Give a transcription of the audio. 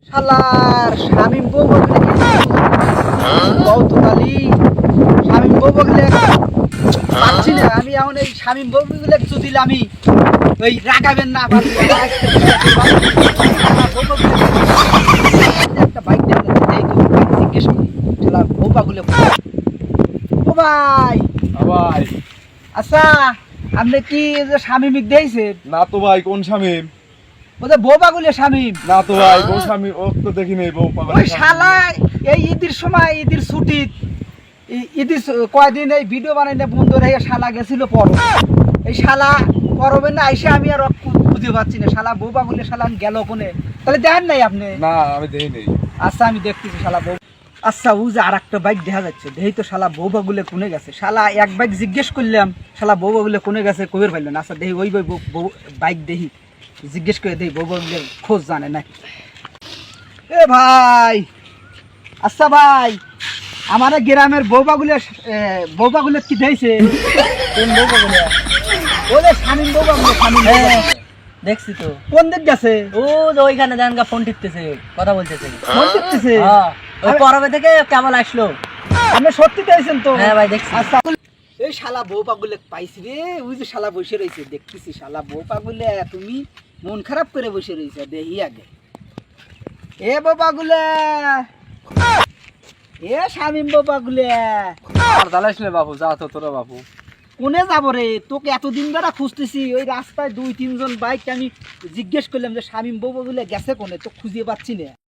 শালার শামিম বউ বললে কৌতুকালি শামিম বউ বললে পাচ্ছি না আমি এখন এই শামিম বউ বলে যদি আমি ওই রাগাবেন না পারবো একটা বাইক জিজ্ঞেস করি শালা বউপা গুলো ও ভাই ভাই আচ্ছা আপনি কি যে শামিমিক দিয়েছেন না তো ভাই, কোন শামিম? ওদের বউপা গুলো শামিম না তো ভাই, কোন শামিম? ও তো দেখি নেই বউ পাগল। ওই শালা এই ঈদের সময় ঈদের ছুটি ঈদের কয়দিন এই ভিডিও বানাই না বন্ধ রেখে শালা গেছিল পর এই শালা পরবে না এসে আমি আর খুঁজে পাচ্ছি না শালা বউ পাগলে শালা গেল কোনে তাহলে দেখেন নাই আপনি? না আমি দেখি নেই। আচ্ছা আমি দেখতেছি শালা বউ। আচ্ছা ও যে আর একটা বাইক দেখা যাচ্ছে দেখি তো শালা বউ পাগুলে কোনে গেছে শালা এক বাইক জিজ্ঞেস করলাম শালা বউ পাগুলে কোনে গেছে কবির পাইল না। আচ্ছা দেখি ওই বাইক দেখি জিজ্ঞেস করে দেখি বউ পাগুলে খোঁজ জানে নাকি। এ ভাই আচ্ছা ভাই আমার গ্রামের বউপাগুলো কি দিয়েছে? কোন বউ বলে? ওদের স্বামীন বউপাগুলো স্বামীন দেখছি তো। কোন দিক গেছে? ও যে ওইখানে জানগা ফোন টিপতেছে, কথা বলতেছে। ফোন টিপতেছে? হ্যাঁ, ওই পরবে থেকে কেবল আসলো। আপনি সত্যি পেয়েছেন তো? হ্যাঁ ভাই দেখছি। আচ্ছা এই শালা বউপাগুলো পাইছি রে, ওই যে শালা বসে রয়েছে দেখতেছি শালা বউপাগুলো তুমি মন খারাপ করে বসে রয়েছে দেখি আগে। এ বউপাগুলো এ শামিম বউপাগুলো আর জ্বালাইস না বাবু, যা তো তোরা বাবু। কোনে যাবো রে? তোকে এতদিন ধরে খুঁজতেছি ওই রাস্তায় 2-3 জন বাইক আমি জিজ্ঞেস করলাম যে শামিম বউপাগুলো গেছে কোনে, তো খুঁজে পাচ্ছি না।